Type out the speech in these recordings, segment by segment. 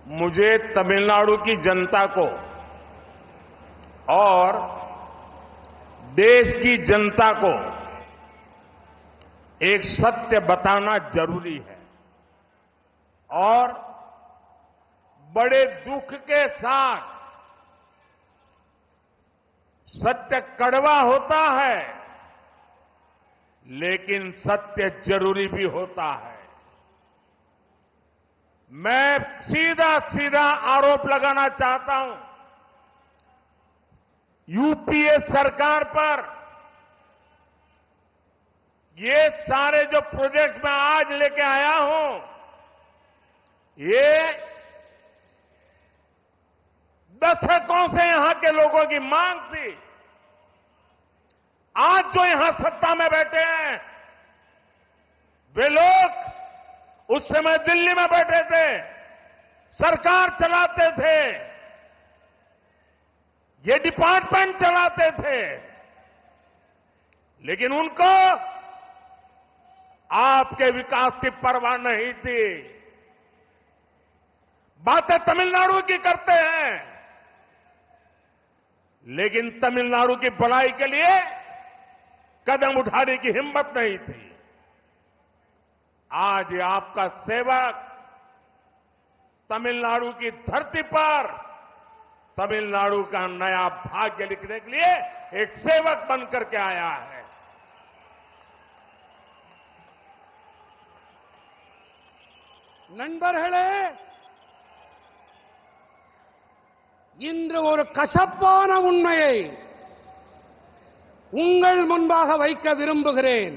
मुझे तमिलनाडु की जनता को और देश की जनता को एक सत्य बताना जरूरी है और बड़े दुख के साथ सत्य कड़वा होता है, लेकिन सत्य जरूरी भी होता है। मैं सीधा सीधा आरोप लगाना चाहता हूं यूपीए सरकार पर। ये सारे जो प्रोजेक्ट मैं आज लेके आया हूं, ये दशकों से यहां के लोगों की मांग थी। आज जो यहां सत्ता में बैठे हैं, वे लोग उस समय दिल्ली में बैठे थे, सरकार चलाते थे, ये डिपार्टमेंट चलाते थे, लेकिन उनको आपके विकास की परवाह नहीं थी। बातें तमिलनाडु की करते हैं, लेकिन तमिलनाडु की भलाई के लिए कदम उठाने की हिम्मत नहीं थी। आज ये आपका सेवक तमिलनाडु की धरती पर तमिलनाडु का नया भाग्य लिखने के लिए एक सेवक बनकर के आया है। நண்பர்களே, இன்று ஒரு கசப்பான உண்மையை உங்கள் முன்பாக வைக்க விரும்புகிறேன்.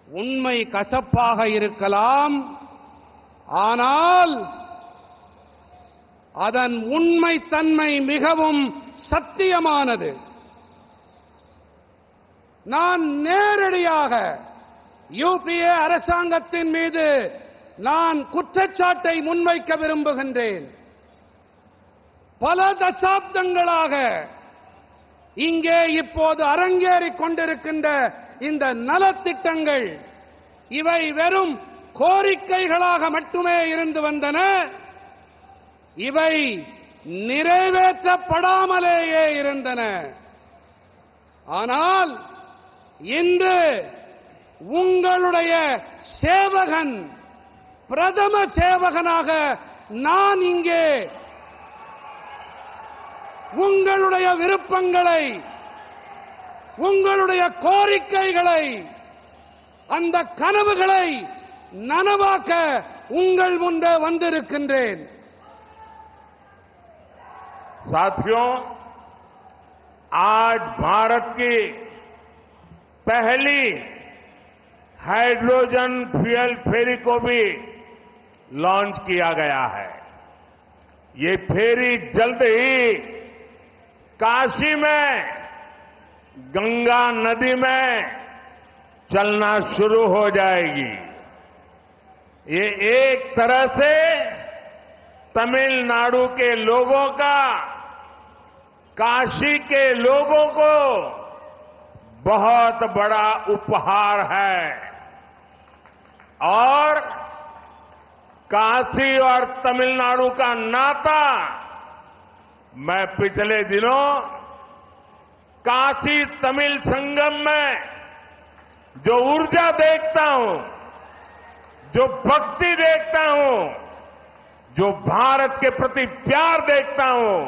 உண்மை கசப்பாக இருக்கலாம், ஆனால் அதன் உண்மைத்தன்மை மிகவும் சத்தியமானது. நான் நேரடியாக யூபிஏ அரசாங்கத்தின் மீது நான் குற்றச்சாட்டை முன்வைக்க விரும்புகின்றேன். பல தசாப்தங்களாக இங்கே இப்போது அரங்கேறிக் கொண்டிருக்கின்ற இந்த நலத்திட்டங்கள், இவை வெறும் கோரிக்கைகளாக மட்டுமே இருந்து வந்தன. இவை நிறைவேற்றப்படாமலேயே இருந்தன. ஆனால் இன்று உங்களுடைய சேவகன், பிரதம சேவகனாக நான் இங்கே உங்களுடைய விருப்பங்களை, உங்களுடைய கோரிக்கைகளை, அந்த கனவுகளை நனவாக்க உங்கள் முன்பே வந்திருக்கின்றேன். साथियों, आज भारत की पहली हाइड्रोजन फ्यूल फेरी को भी लॉन्च किया गया है। ये फेरी जल्द ही काशी में गंगा नदी में चलना शुरू हो जाएगी। ये एक तरह से तमिलनाडु के लोगों का काशी के लोगों को बहुत बड़ा उपहार है और काशी और तमिलनाडु का नाता मैं पिछले दिनों काशी तमिल संगम में जो ऊर्जा देखता हूं, जो भक्ति देखता हूं, जो भारत के प्रति प्यार देखता हूं,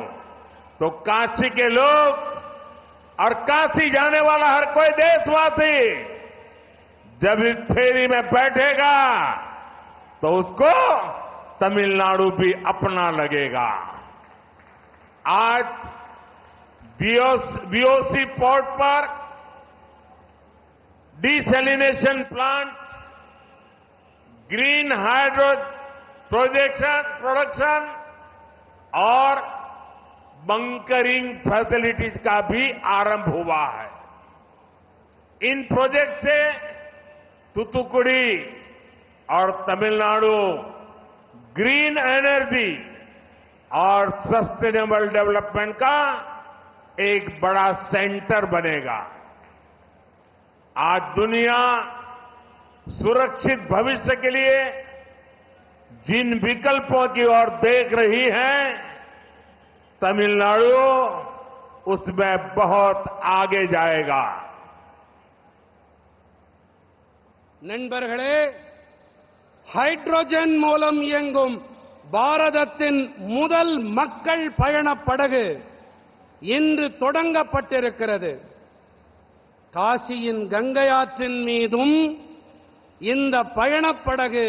तो काशी के लोग और काशी जाने वाला हर कोई देशवासी जब इस फेरी में बैठेगा तो उसको तमिलनाडु भी अपना लगेगा। आज बीओसी पोर्ट पर desalination plant, green hydro production और बंकरिंग फैसिलिटीज का भी आरंभ हुआ है। इन प्रोजेक्ट से तूतुकुड़ी और तमिलनाडु ग्रीन एनर्जी और सस्टेनेबल डेवलपमेंट का एक बड़ा सेंटर बनेगा। आज दुनिया सुरक्षित भविष्य के लिए जिन विकल्पों की ओर देख रही है, तमिलनाडु उसमें बहुत आगे जाएगा। நண்பர்களே, ஹைட்ரோஜன் மூலம் இயங்கும் பாரதத்தின் முதல் மக்கள் பயணப் படகு இன்று தொடங்கப்பட்டிருக்கிறது. காசியின் கங்கை ஆற்றின் மீதும் இந்த பயணப் படகு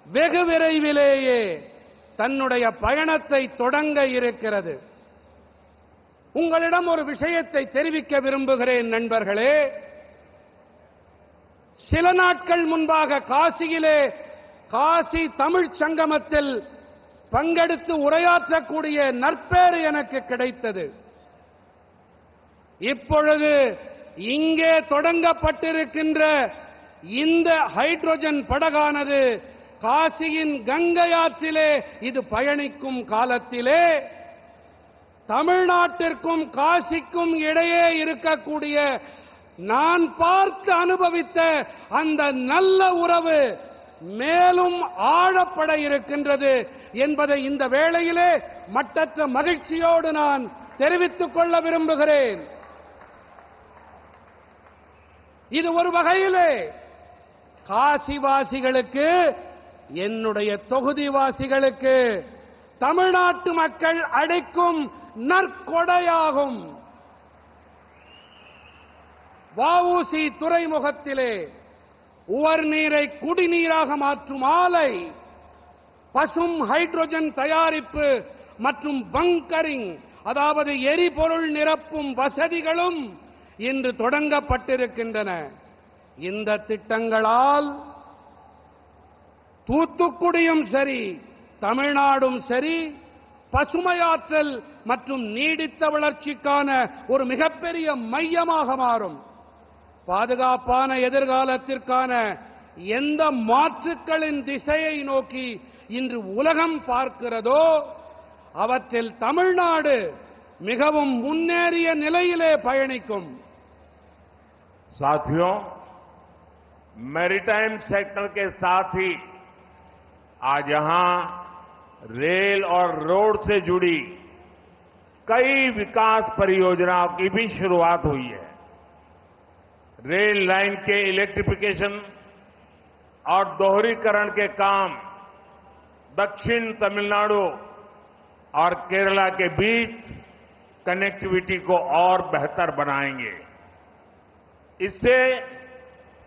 வெகு விரைவிலேயே தன்னுடைய பயணத்தை தொடங்க இருக்கிறது. உங்களிடம் ஒரு விஷயத்தை தெரிவிக்க விரும்புகிறேன் நண்பர்களே. சில நாட்கள் முன்பாக காசியிலே காசி தமிழ் சங்கமத்தில் பங்கெடுத்து உரையாற்றக்கூடிய நற்பேறு எனக்கு கிடைத்தது. இப்பொழுது இங்கே தொடங்கப்பட்டிருக்கின்ற இந்த ஹைட்ரோஜன் படகானது காசியின் கங்கை ஆற்றிலே இது பயணிக்கும் காலத்திலே தமிழ்நாட்டிற்கும் காசிக்கும் இடையே இருக்கக்கூடிய நான் பார்த்து அனுபவித்த அந்த நல்ல உறவு மேலும் ஆழப்பட இருக்கின்றது என்பதை இந்த வேளையிலே மட்டற்ற மகிழ்ச்சியோடு நான் தெரிவித்துக் கொள்ள விரும்புகிறேன். இது ஒரு வகையிலே காசிவாசிகளுக்கு, என்னுடைய தொகுதிவாசிகளுக்கு, தமிழ்நாட்டு மக்கள் அளிக்கும் நற்கொடையாகும். வஉசி துறைமுகத்திலே உவர் நீரை குடிநீராக மாற்றும் ஆலை, பசும் ஹைட்ரோஜன் தயாரிப்பு மற்றும் பங்கரிங், அதாவது எரிபொருள் நிரப்பும் வசதிகளும் இன்று தொடங்கப்பட்டிருக்கின்றன. இந்த திட்டங்களால் தூத்துக்குடியும் சரி, தமிழ்நாடும் சரி, பசுமையாற்றல் மற்றும் நீடித்த வளர்ச்சிக்கான ஒரு மிகப்பெரிய மையமாக மாறும். பாதுகாப்பான எதிர்காலத்திற்கான எந்த மாற்றுக்களின் திசையை நோக்கி இன்று உலகம் பார்க்கிறதோ அவற்றில் தமிழ்நாடு மிகவும் முன்னேறிய நிலையிலே பயணிக்கும். साथियों, मैरीटाइम सेक्टर के साथ ही आज यहां रेल और रोड से जुड़ी कई विकास परियोजनाओं की भी शुरुआत हुई है। रेल लाइन के इलेक्ट्रिफिकेशन और दोहरीकरण के काम दक्षिण तमिलनाडु और केरला के बीच कनेक्टिविटी को और बेहतर बनाएंगे। इससे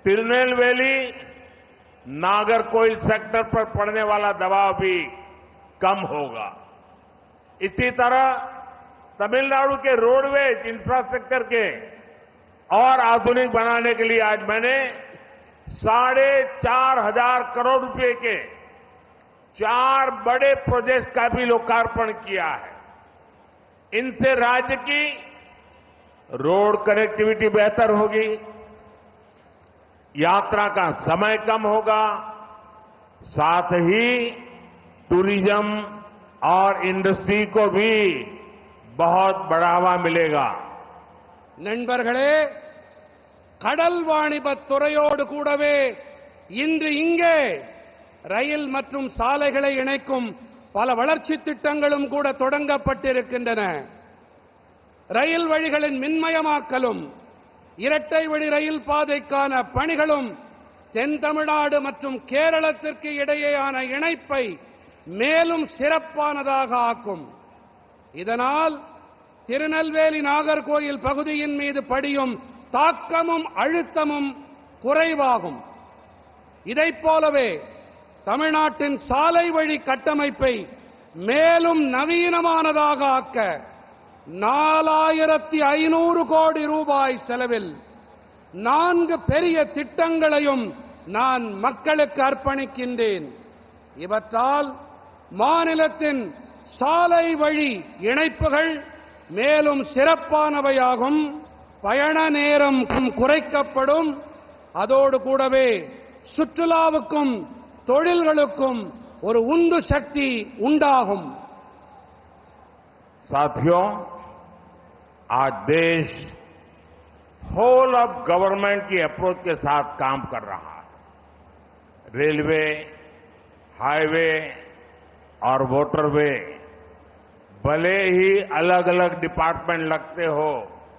तिरुनेलवेली नागरकोइल सेक्टर पर पड़ने वाला दबाव भी कम होगा। इसी तरह तमिलनाडु के रोडवेज इंफ्रास्ट्रक्चर के और आधुनिक बनाने के लिए आज मैंने 4,500 करोड़ रुपए के 4 बड़े प्रोजेक्ट का भी लोकार्पण किया है। इनसे राज्य की रोड कनेक्टिविटी बेहतर होगी, यात्रा का समय कम होगा, साथ ही टूरिज्म और इंडस्ट्री को भी बहुत बढ़ावा मिलेगा। நண்பர்களே, கடல் வாணிபத் துறையோடு கூடவே இன்று இங்கே ரயில் மற்றும் சாலைகளை இணைக்கும் பல வளர்ச்சி திட்டங்களும் கூட தொடங்கப்பட்டிருக்கின்றன. ரயில் வழிகளின் மின்மயமாக்கலும், இரட்டை வழி ரயில் பாதைக்கான பணிகளும் தென் தமிழ்நாடு மற்றும் கேரளத்திற்கு இடையேயான இணைப்பை மேலும் சிறப்பானதாக ஆக்கும். இதனால் திருநெல்வேலி நாகர்கோயில் பகுதியின் மீது படியும் தாக்கமும் அழுத்தமும் குறைவாகும். இதைப் போலவே தமிழ்நாட்டின் சாலை வழி கட்டமைப்பை மேலும் நவீனமானதாக ஆக்க 4,500 கோடி ரூபாய் செலவில் 4 பெரிய திட்டங்களையும் நான் மக்களுக்கு அர்ப்பணிக்கின்றேன். இவற்றால் மாநிலத்தின் சாலை வழி இணைப்புகள் மேலும் சிறப்பானவையாகும், பயண நேரம் குறைக்கப்படும், அதோடு கூடவே சுற்றுலாவுக்கும் தொழில்களுக்கும் ஒரு உந்து சக்தி உண்டாகும். साथियों, आज देश होल ऑफ गवर्नमेंट की अप्रोच के साथ काम कर रहा है। रेलवे, हाईवे और मोटरवे भले ही अलग अलग डिपार्टमेंट लगते हो,